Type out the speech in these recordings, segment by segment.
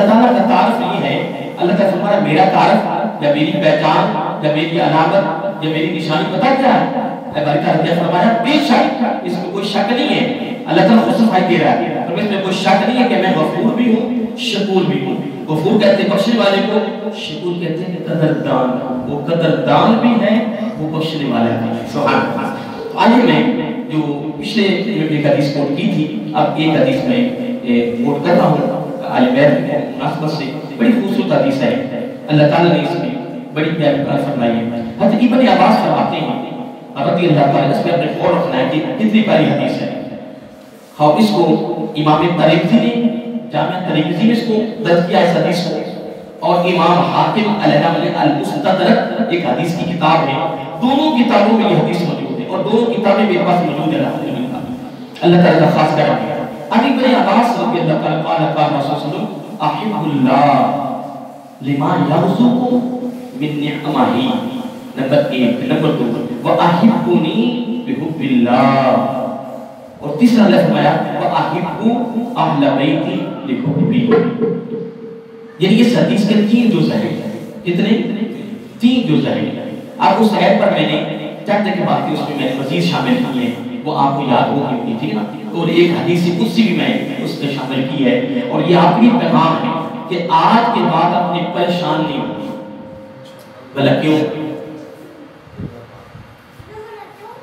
اللہ تعالیٰ کا تعارف یہ ہے، اللہ تعالیٰ فرمایا میرا تعارف یا میری پہچان یا میری علامت یا میری نشانی پتہ کیا ہے؟ باری تعالیٰ کیا فرمایا؟ بے شک اس میں کوئی شک نہیں ہے، اللہ تعالیٰ خود صفائی دے رہا ہے، اور اس میں کوئی شک نہیں ہے کہ میں غفور بھی ہوں شکور بھی ہوں۔ غفور کہتے ہیں بخشنے والے کو، شکور کہتے ہیں قدردان، وہ قدردان بھی ہے وہ بخشنے والا بھی ہے۔ سبحان اللہ۔ آج میں جو پچھلے ایک حدیث کوٹ کی تھی، اب ایک حدیث میں کوٹ کر رہا ہوں عالم مناسبت سے، بڑی خوبصورت حدیث ہے، اللہ تعالیٰ نے اس میں بڑی پیاری بات فرمائی ہے۔ حضرت ابن عباس فرماتے ہیں رضی اللہ تعالیٰ، اس میں اپنے غور رکھنا ہے کہ کتنی پیاری حدیث ہے۔ ہاں اس کو امام ترمذی نے جامع ترمذی میں اس کو درج کیا اس حدیث کو، اور امام حاکم علیہ المستدرک ایک حدیث کی کتاب ہے، دونوں کتابوں میں یہ حدیث موجود ہے، اور دونوں کتابیں میرے پاس موجود ہے الحمدللہ، اللہ تعالیٰ کا خاص کرم ہے۔ ابھی ابن عباس رضی اللہ تعالیٰ قال رسول صلی اللہ علیہ وسلم احب اللہ لما یرزق من نعمہ، نمبر 1۔ نمبر 2 وَأَحِبُّنِي بِحُبِّ اللَّهِ، اور تیسرا لفظ فرمایا وَأَحِبُّ أَهْلَ بَيْتِي لِحُبِّي، یعنی اس حدیث کے 3 جز ہیں۔ کتنے؟ 3 جز ہیں۔ آپ اس آیت پر میں نے چند کے بات کی، اس میں میں نے مزید شامل کی ہے، وہ آپ کو یاد ہوگی، ٹھیک ہے نا؟ اور ایک حدیث قدسی بھی میں اس میں شامل کی ہے، اور یہ آپ کی پیغام ہے کہ آج کے بعد اپنے پریشان نہیں ہوگی۔ بھلا کیوں؟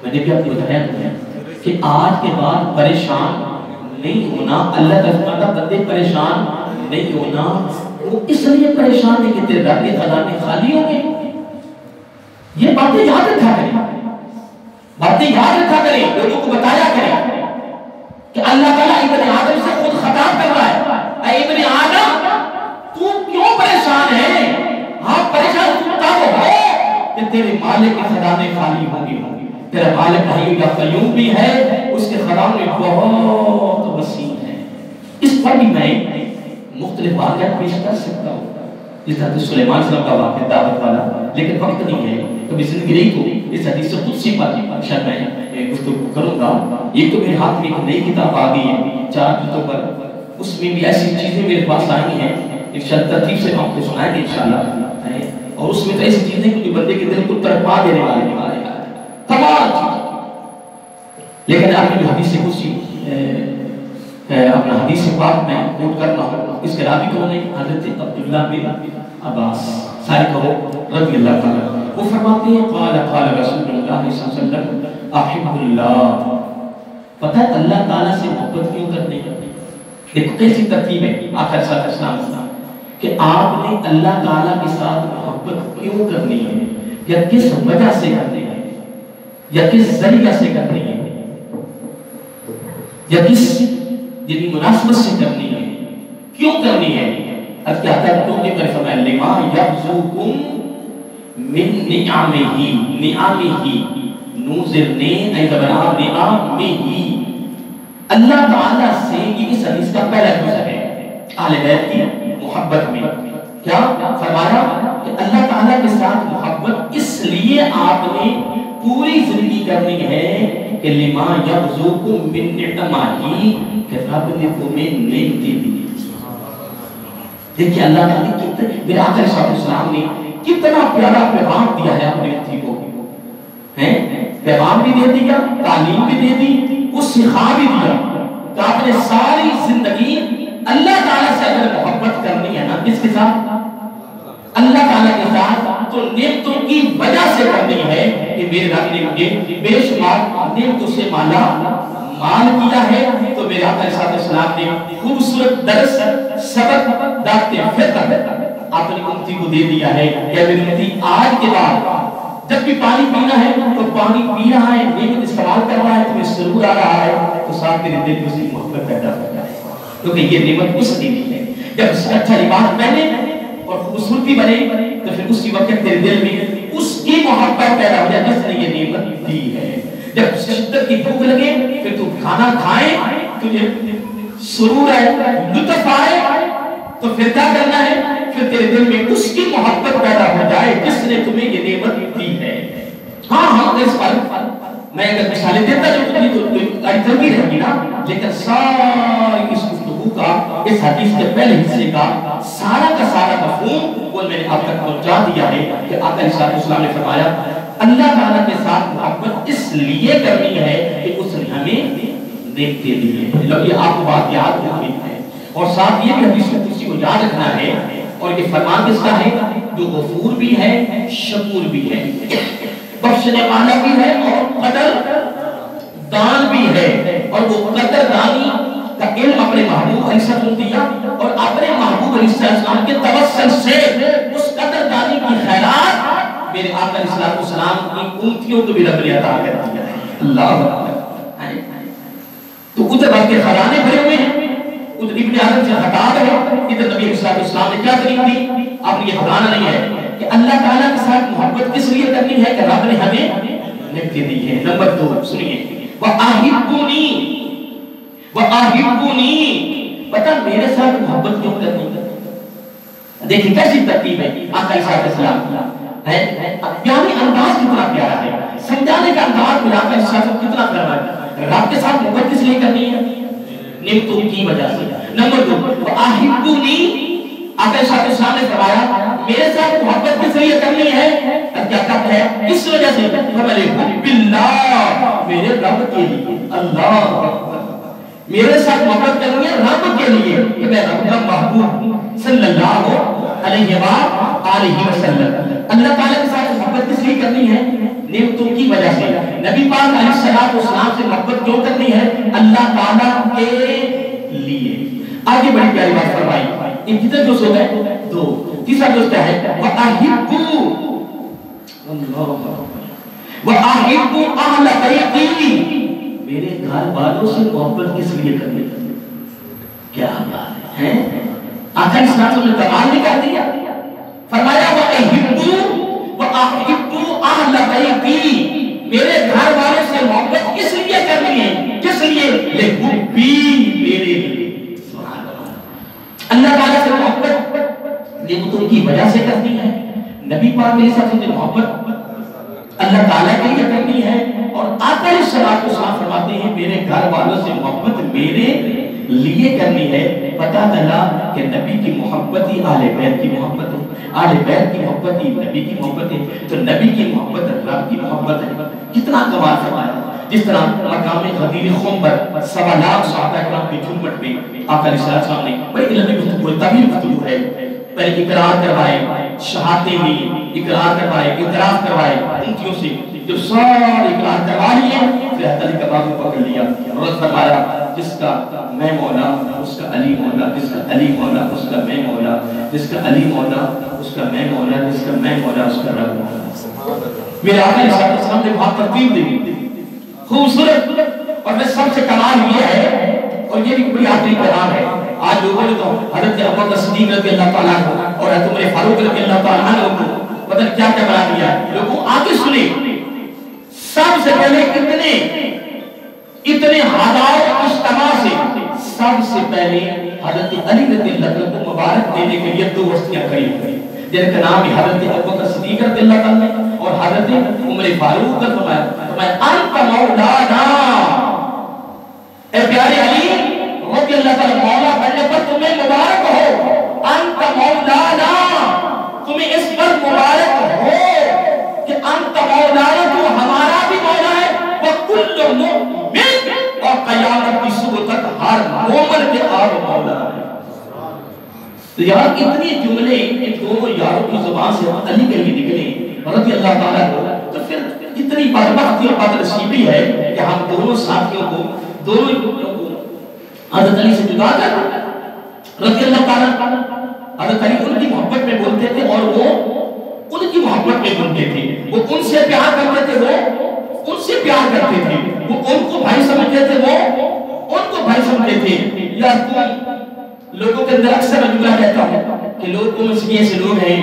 میں نے بھی آپ کو بتایا کہ آج کے بعد پریشان نہیں ہونا، اللہ کا فرمان بندے پریشان نہیں ہونا، وہ اس لیے پریشان ہے کہ تیرے رب کے خزانے خالی ہوں گے۔ یہ باتیں یاد رکھا کریں، باتیں یاد رکھا کریں، لوگوں کو بتایا کریں کہ اللہ تعالیٰ ابن آدم سے خود خطاب کر رہا ہے، اے ابن آدم تو کیوں پریشان ہے؟ ہاں پریشان تب ہو کہ تیرے مالک کے خزانے خالی ہوں گے۔ تیرا مالک حی یا قیوم بھی ہے، اس کے خزانے بہت وسیع ہیں۔ اس پر بھی میں مختلف واقعات پیش کر سکتا ہوں، جس طرح سلیمان صلی اللہ علیہ وسلم کا واقعہ دعوت والا، لیکن وقت نہیں ہے، کبھی زندگی نہیں تو اس حدیث سے قدسی پر شاید میں گفتگو کروں گا۔ ایک تو میرے ہاتھ میں ایک نئی کتاب آ گئی ہے 4 جلدوں پر، اس میں بھی ایسی چیزیں میرے پاس آئی ہیں، انشاءاللہ ترتیب سے آپ کو سنائیں گے انشاءاللہ، اور اس میں تو ایسی چیزیں کہ بندے کے دل کو تڑپا دینے والے تمام چیزیں۔ لیکن آپ نے جو حدیث سے قدسی اپنا حدیث پاک میں کوٹ کرنا ہوں، اس کے راوی کون ہے؟ حضرت عبداللہ بن عباس، سارے کہو رضی اللہ تعالیٰ، وہ فرماتے ہیں قال قال رسول اللہ صلی اللہ علیہ وسلم احب اللہ، پتہ ہے اللہ تعالیٰ سے محبت کیوں کرنے کا؟ دیکھو کیسی ترتیب ہے آخر ساتھ اسلام کہ آپ نے اللہ تعالیٰ کے ساتھ محبت کیوں کرنی ہے، یا کس وجہ سے کرنی ہے، یا کس ذریعہ سے کرنی ہے، یا کس یعنی مناسبت سے کرنی ہے، کیوں کرنی ہے؟ اب کیا تھا تو نے پر فرمایا لما یبزوکم من نعمہی، نعمہی نوزرنے ایتبرا نعمہی، اللہ تعالیٰ سے یہ اس حدیث کا پہلا جزء ہے اہل بیت کی محبت میں۔ کیا فرمایا کہ اللہ تعالیٰ کے ساتھ محبت اس لیے آپ نے پوری زندگی کرنی ہے کہ لما یبزوکم من نعمہی، کہ رب نے تمہیں نعمتیں دی۔ دیکھیں اللہ تعالیٰ نے کتنے، میرے آقا صلی اللہ علیہ وسلم نے کتنا پیارا پیغام دیا ہے اپنے امتی کو، پیغام بھی دے دیا، تعلیم بھی دے دی، وہ سکھا بھی دیا کہ آپ نے ساری زندگی اللہ تعالیٰ سے اگر محبت کرنی ہے نا، کس کے ساتھ؟ اللہ تعالیٰ کے ساتھ، تو نعمتوں کی وجہ سے کرنی ہے کہ میرے رب نے مجھے بے شمار نعمتوں سے مالا مال کیا ہے۔ تو میرے آقا صلی اللہ علیہ وسلم نے خوبصورت درس سبق داغتے فکر اپنی امتی کو دے دیا ہے کہ میری امتی آج کے بعد جب بھی پانی پینا ہے تو پانی پی رہا ہے، نعمت استعمال کر رہا ہے، تمہیں سرور آ رہا ہے، تو ساتھ میرے دل میں سے محبت پیدا ہو جائے، کیونکہ یہ نعمت اس کی ہے۔ جب اس کا اچھا لباس پہنے اور خوبصورتی بنے تو پھر اسی وقت تیرے دل میں اس کی محبت پیدا ہو جائے جس نے یہ نعمت دی ہے۔ جب شدت کی بھوک لگے پھر تو کھانا کھائے، تجھے سرور ہے، لطف آئے، تو پھر کیا کرنا ہے؟ پھر تیرے دل میں اس کی محبت پیدا ہو جائے جس نے تمہیں یہ نعمت دی ہے۔ ہاں اس پر میں اگر مثالیں دیتا جو تمہیں تو اجتماعی رہے گی نا، لیکن ساری اس گفتگو کا اس حدیث کے پہلے حصے کا سارا مفہوم وہ میں نے آپ تک پہنچا دیا ہے کہ آقا علیہ السلام نے فرمایا اللہ تعالیٰ کے ساتھ محبت اس لیے کرنی ہے کہ اس نے ہمیں دیکھتے دیے. یہ آپ کو بات یاد رکھنی ہے اور ساتھ یہ بھی حدیث میں کسی کو یاد رکھنا ہے. اور یہ فرمان کس کا ہے؟ جو غفور بھی ہے شکور بھی ہے, بخشنے والا بھی ہے اور قدر دان بھی ہے. اور وہ قدر دانی کا علم اپنے محبوب علیہ السلام کو دیا اور اپنے محبوب علیہ السلام کے توسل سے اس قدر دانی کی خیرات میرے آقا علیہ السلام کی امتیوں کو بھی رب نے عطا کر دیا ہے. اللہ اکبر. تو ادھر آپ کے خزانے بھرے ہوئے ہیں, ادھر ابن آدم سے خطاب ہے, ادھر نبی علیہ السلام نے کیا تعلیم دی. آپ نے یہ بتانا نہیں ہے کہ اللہ تعالیٰ کے ساتھ محبت کس لیے کرنی ہے کہ رب نے ہمیں نعمتیں دی ہے. نمبر 2 سنیے, وَآحِبُّنِي پتہ میرے ساتھ محبت کیوں کرنی ہے. دیکھیں کیسی ترتیب ہے آقا علیہ السلام ہے. یعنی انداز کتنا پیارا ہے, سمجھانے کا انداز میں آقا علیہ السلام کتنا پیارا ہے. رب کے ساتھ محبت کس لیے کرنی ہے؟ نعمتوں کی وجہ سے. نمبر 2 وَآحِبُّنِي آقا علیہ السلام نے فرمایا میرے ساتھ محبت کس لیے کرنی ہے؟ کیا کہتا ہے کس وجہ سے؟ باللہ میرے رب کے لیے. اللہ میرے ساتھ محبت کرنی ہے رب کے لیے کہ میں رب کا محبوب صلی اللہ علیہ وسلم. اللہ تعالیٰ کے ساتھ محبت کس لیے کرنی ہے؟ نعمتوں کی وجہ سے. نبی پاک علیہ السلام سے محبت کیوں کرنی ہے؟ اللہ تعالیٰ کے لیے. آگے بڑی پیاری بات فرمائی. ان کتنے دوست ہو گئے؟ 2. تیسرا دوست کیا ہے؟ وَأَحِبُّ أَهْلَ بَيْتِي میرے گھر والوں سے محبت کس لیے کرنی ہے؟ کیا بات ہے. آقا علیہ السلام نے کمال نہیں کر دیا. فرمایا وَأَحِبُّ أَهْلَ بَيْتِي میرے گھر والوں سے محبت کس لیے کرنی ہے؟ کس لیے؟ لِحُبِّي میرے لیے. اللہ تعالیٰ سے محبت نعمتوں کی وجہ سے کرنی ہے. نبی پاک علیہ السلام سے محبت اللہ تعالیٰ کے لیے کرنی ہے. اور آقا علیہ السلام فرماتے ہیں میرے گھر والوں سے محبت میرے لیے کرنی ہے. پتہ چلا کہ نبی کی محبت ہی اہل بیت کی محبت ہے, اہل بیت کی محبت ہی نبی کی محبت ہے. تو نبی کی محبت رب کی محبت ہے. کتنا کمال فرمایا. جس طرح مقام غدیر خم پر 1.25 لاکھ صحابہ کرام کی جھومٹ میں آقا علیہ السلام نے بڑی علمی گفتگو طویل گفتگو ہے. پہلے اقرار کروائے, شہادتیں لی, اقرار کروائے, اعتراف کروائے انتیوں سے. جو سارے اقرار کروا لیے پھر حضرت کا بابو پکڑ لیا اور فرمایا جس کا میں مولا اس کا علی مولا, جس کا علی مولا اس کا میں مولا, جس کا علی مولا اس کا میں مولا, جس کا میں مولا اس کا رب مولا. میرے آقا علیہ السلام نے بہت ترتیب دی خوبصورت. اور میں سب سے کمال یہ ہے اور یہ بھی بڑی آخری کلام ہے. آج لوگوں نے تو حضرت ابوبکر صدیق رضی اللہ تعالیٰ عنہ اور حضرت عمر فاروق رضی اللہ تعالیٰ عنہ کو پتہ کیا کیا بنا دیا. لوگوں آگے سنیں, سب سے پہلے اتنے ہزاروں اجتماع سے سب سے پہلے حضرت علی رضی اللہ عنہ کو مبارک دینے کے لیے 2 ہستیاں کھڑی ہوئی جن کا نام ہے حضرت ابوبکر صدیق رضی اللہ عنہ اور حضرت عمر فاروق رضی اللہ عنہ. انت مولانا, اے پیارے علی رضی اللہ تعالیٰ مولا بننے پر تمہیں مبارک ہو. انت مولانا, تمہیں اس پر مبارک ہو کہ انت مولانا, تو ہمارا بھی مولا ہے. وَكُلُّ مُؤْمِنٍ اور قیامت کی صبح تک ہر مومن کے آپ مولا ہے. تو یار اتنی جملے ان دونوں یاروں کی زبان سے علی کے لیے نکلے رضی اللہ تعالیٰ کو, تو پھر اتنی بدبختی اور بدنصیبی ہے کہ ہم دونوں ساتھیوں کو دونوں حضرت علی سے جدا کر رضی اللہ تعالیٰ. حضرت علی ان کی محبت میں بولتے تھے اور وہ ان کی محبت میں بنتے تھے. وہ ان سے پیار کرتے تھے, وہ ان سے پیار کرتے تھے. وہ ان کو بھائی سمجھتے تھے, وہ ان کو بھائی سمجھتے تھے. یا لوگوں کے اندر اکثر میں جملہ کہتا ہوں کہ لوگ مسئلے ایسے لوگ ہیں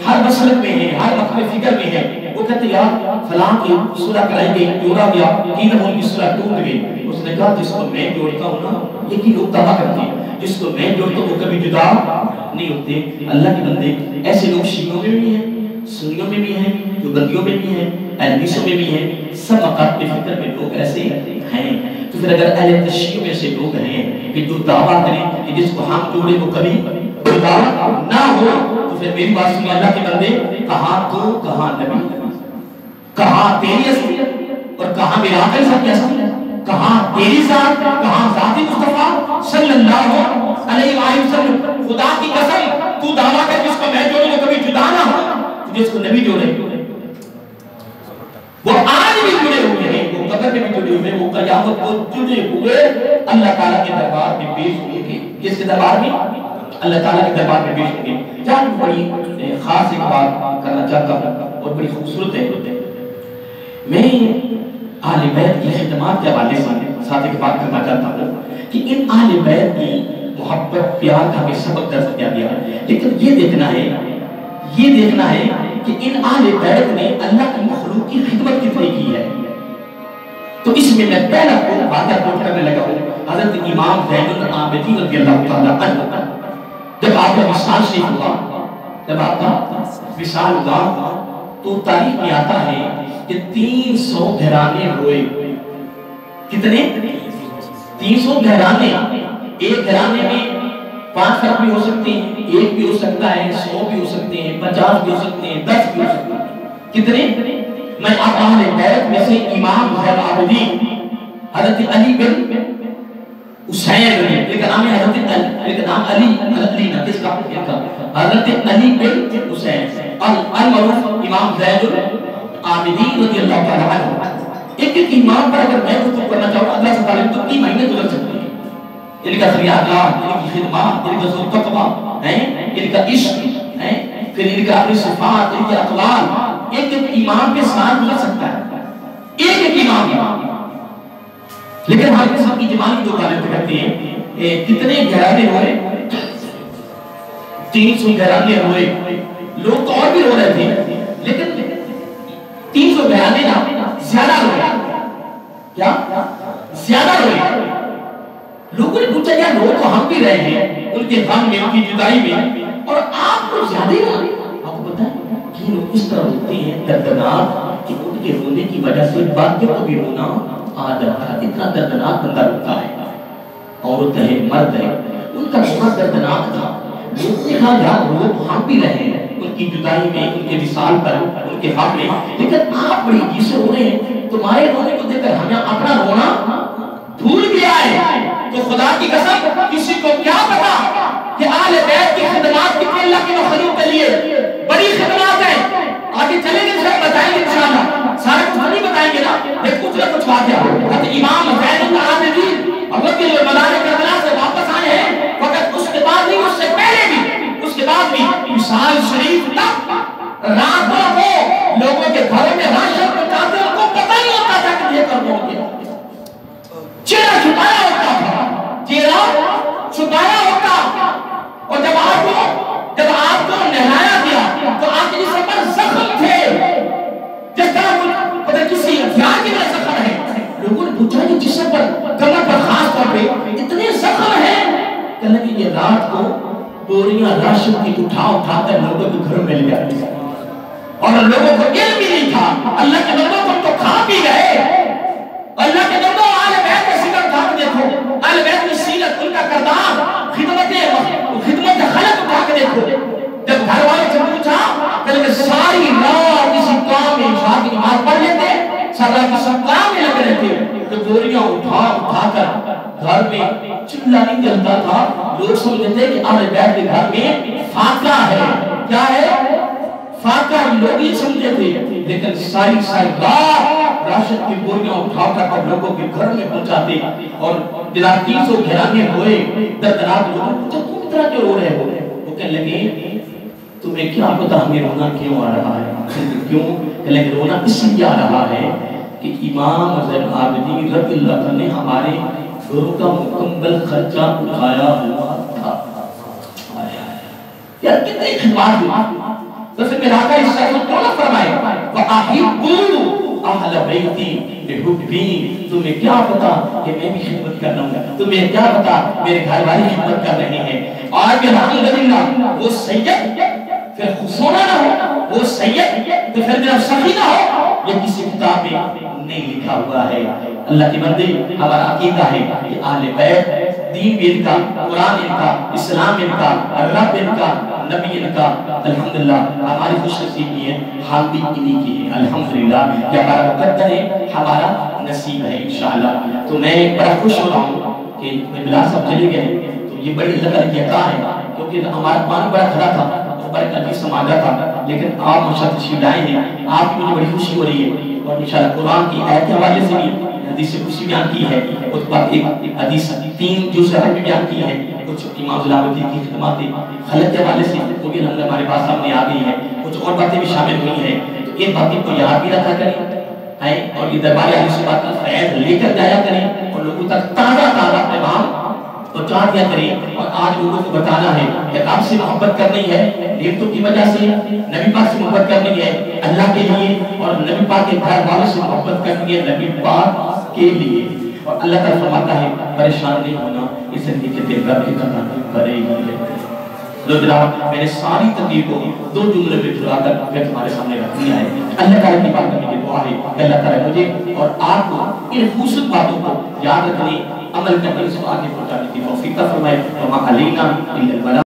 ہر مسلک میں ہیں, ہر مقام فکر میں ہیں. وہ کہتے ہیں یار فلاں کی سورہ کرائیں گے جوڑا گیا کہ ان کی سورہ ٹوٹ گئی. اس نے کہا جس کو میں جوڑتا ہوں نا یہ کی لوگ دعا کرتے ہیں, جس کو میں جوڑتا ہوں وہ کبھی جدا نہیں ہوتے. اللہ کے بندے ایسے لوگ شیعوں میں بھی ہیں, سنیوں میں بھی ہیں, دیوبندیوں میں بھی ہیں, اہل حدیثوں میں بھی ہیں. سب مقام فکر میں لوگ ایسے ہیں. تو پھر اگر اہل تشیع میں سے لوگ ہیں کہ جو دعویٰ کریں کہ جس کو ہم جوڑے وہ کبھی خدا نہ ہو، تو پھر میری بات سنیں اللہ کے بندے، کہاں تو کہاں نبی، کہاں تیری اصلیت اور کہاں میرا آقا صاحب کی اصلیت، کہاں تیری ذات، کہاں ذات مصطفیٰ صلی اللہ علیہ وآلہ وسلم۔ خدا کی قسم تو دعویٰ کر جس کو میں جوڑوں وہ کبھی جدا نہ ہو، جس کو نبی جوڑے وہ آج بھی جڑے ہوئے ہیں، وہ قبر میں بھی جڑے ہوئے ہیں، وہ قیامت کو جڑے ہوئے اللہ تعالیٰ کے دربار میں پیش ہوں گے۔ کس کے دربار میں؟ اللہ تعالیٰ کے دربار میں پیش ہوں گے۔ جہاں بڑی خاص ایک بات کرنا چاہتا ہوں اور بڑی خوبصورت ہے، میں اہل بیت کی خدمات کے حوالے سے ساتھ ایک بات کرنا چاہتا ہوں کہ ان اہل بیت کی محبت پیار کا ہمیں سبق درس دیا گیا ہے، لیکن یہ دیکھنا ہے کہ ان اہل بیت نے اللہ کی مخلوق کی خدمت کتنی کی ہے۔ تو اس میں میں پہلا کو واقعہ کوٹ کرنے لگا ہوں۔ حضرت امام زین العابدین رضی اللہ تعالیٰ عنہ جب آپ کا وصال شریف ہوا، جب آپ کا وصال ہوا تو تاریخ میں آتا ہے کہ 300 گھرانے روئے۔ کتنے؟ 300 گھرانے۔ ایک گھرانے میں 5 فرد بھی ہو سکتے ہیں، 1 بھی ہو سکتا ہے، 100 بھی ہو سکتے ہیں، 50 بھی ہو سکتے ہیں، 10 بھی ہو سکتے ہیں۔ کتنے؟ میں آپ اہل بیت میں سے امام زین العابدین حضرت علی بن حسین، لیکن نام ہے حضرت علی، لیکن نام علی نہ کس کا؟ حضرت علی بن حسین المعروف امام زین العابدین رضی اللہ تعالیٰ عنہ۔ ایک امام پر اگر میں گفتگو کرنا چاہوں اللہ سے تعالیٰ تو 3 مہینے گزر سکتے ہیں۔ ان کا خیالات، ان کی خدمات، ان کا ذوق تقویٰ، ان کا عشق، پھر ان کا اپنی صفات، ان کے اقوال، ایک امام کے ساتھ گزر سکتا ہے، ایک امام۔ لیکن ہم اس کی جمالی دو باتیں کرتے ہیں، کتنے گھرانے ہوئے؟ 300 گھرانے ہوئے۔ لوگ تو اور بھی رو رہے تھے، لیکن 300 گھرانے نا زیادہ روئے۔ کیا؟ زیادہ روئے۔ لوگوں نے پوچھا یار رو تو ہم بھی رہے ہیں ان کے غم میں، ان کی جدائی میں، اور آپ کو زیادہ ہی روئے۔ آپ کو پتہ ہے کہ لوگ اس طرح روتے ہیں دردناک کہ ان کے رونے کی وجہ سے باقیوں کو بھی رونا عادت ہے۔ اتنا دردناک بندہ روتا ہے، عورت ہے مرد ہے، ان کا رونا دردناک تھا۔ لوگوں نے کہا یار رو تو ہم بھی رہے ہیں ان کی جدائی میں، ان کے وصال پر، ان کے غم میں، لیکن آپ بڑی عجیب سے رو رہے ہیں۔ تمہارے رونے کو دیکھ کر ہمیں اپنا رونا بھول گیا ہے۔ تو خدا کی قسم کسی کو کیا پتا کہ اہل بیت کی خدمات کتنی اللہ کی مخلوق کے لیے بڑی خدمات ہیں۔ آگے چلیں گے سب بتائیں گے انشاءاللہ، سارے کچھ نہیں بتائیں گے نا، ایک کچھ نہ کچھ واقعہ۔ حضرت امام زین العابدین حضرت مدار کربلا سے واپس آئے ہیں، فقط اس کے بعد نہیں، اس سے پہلے بھی، اس کے بعد بھی وصال شریف تک راتوں کو لوگوں کے گھروں میں راشن پہنچاتے، ان کو پتہ نہیں ہوتا تھا کہ یہ کب ہو گیا۔ چہرہ چھپایا ہوتا تھا، چہرہ چھپایا ہوتا، اور جب آپ کو نہلایا گیا تو آپ کے جسم پر زخم تھے، جس طرح پتہ کسی ہتھیار کی وجہ زخم ہے۔ لوگوں نے پوچھا کہ جسم پر، کمر پر خاص طور پہ اتنے زخم ہیں، کہنے کہ یہ رات کو بوریاں راشن کی اٹھا کر لوگوں کے گھروں میں لے جاتے ہیں، اور لوگوں کو علم بھی نہیں تھا۔ اللہ کے بندوں کو تو کھا بھی گئے۔ اللہ کے بندوں اہل بیت کا سیرت اٹھا کے دیکھو، اہل بیت کی سیرت، ان کا کردار، خدمت خلق اٹھا کے دیکھو۔ جب گھر والے سے پوچھا کہ ساری رات کسی کام میں عشاء کی نماز پڑھ لیتے، سارا کسی کام میں لگے رہتے، تو بوریاں اٹھا کر گھر میں چولہا نہیں جلتا تھا۔ لوگ سمجھتے تھے کہ اہل بیت کے گھر میں فاقہ ہے۔ کیا ہے؟ فاقہ لوگ ہی سمجھتے تھے، لیکن ساری رات راشن کی بوریاں اٹھا کر لوگوں کے گھر میں پہنچاتے، اور 300 گھرانے ہوئے دردناک۔ لوگوں نے پوچھا تم اتنا کیوں رو رہے ہو؟ وہ کہنے لگے تمہیں کیا پتا ہمیں رونا کیوں آ رہا ہے؟ کیوں؟ کہنے لگے رونا اس لیے آ رہا ہے کہ امام زین العابدین رضی اللہ عنہ نے ہمارے گھروں کا مکمل خرچہ اٹھایا ہوا تھا۔ یار کتنی خدمات ہوئی۔ تو پھر میرا آقا اس شخص کو نہ فرمائے وَأَحِبُّ أَهْلَ بَيْتِي بِحُبِّي، تمہیں کیا پتا کہ میں بھی خدمت کر رہا ہوں، تمہیں کیا پتا میرے گھر والے خدمت کر رہے ہیں۔ اور الحمدللہ وہ سید پھر سونا نہ ہو، وہ سید تو پھر میرا سخی نہ ہو یہ کسی کتاب میں نہیں لکھا ہوا ہے۔ اللہ کے بندے ہمارا عقیدہ ہے کہ اہل بیت دین بھی ان کا، قرآن ان کا، اسلام ان کا، رب ان کا، نبی ان کا، الحمدللہ ہماری خوش نصیبی ہے، ہم بھی انہی کی ہیں الحمدللہ، یہ ہمارا مقدر ہے، ہمارا نصیب ہے انشاءاللہ۔ تو میں بڑا خوش ہو رہا ہوں کہ بلا سب چلے گئے تو یہ بڑی اللہ تعالیٰ کی عطا ہے، کیونکہ ہمارا پان بڑا کھڑا تھا، بڑا قلبی سماجہ تھا، لیکن آپ مشاہد تشریف لائے ہیں، آپ کی مجھے بڑی خوشی ہو رہی ہے، اور انشاءاللہ قرآن کی آیت کے حوالے سے بھی حدیث سے خوشی بیان کی ہے، اس کے بعد ایک حدیث 3 جزء میں بیان کی ہے، کچھ امام ظلالدین کی خدمات خلق کے حوالے سے وہ بھی الحمدللہ ہمارے پاس سامنے آ گئی ہے، کچھ اور باتیں بھی شامل ہوئی ہیں، تو یہ باتیں کو یاد بھی رکھا کریں اور یہ دربار عالی سے بات کا فیض لے کر جایا کریں اور لوگوں تک تازہ تازہ پیغام پہنچا دیا کریں، اور آج لوگوں کو بتانا ہے کہ آپ سے محبت کرنی ہے نیتوں کی وجہ سے، نبی پاک سے محبت کرنی ہے اللہ کے لیے، اور نبی پاک کے گھر والوں سے محبت کرنی ہے نبی پاک کے لیے، اور اللہ تعالیٰ فرماتا ہے پریشان نہیں ہونا اس زندگی کے دل رب کی قدر کرے گی۔ لو جناب میں نے ساری تقریر کو 2 جملے میں چلا کر پھر تمہارے سامنے رکھ دیا ہے۔ اللہ تعالیٰ کی بات کرنے کی دعا ہے کہ اللہ تعالیٰ مجھے اور آپ کو ان خوبصورت باتوں کو یاد رکھنے، عمل کرنے، اس کو آگے پہنچانے کی توفیق عطا فرمائے۔ وما علینا الا البلاغ۔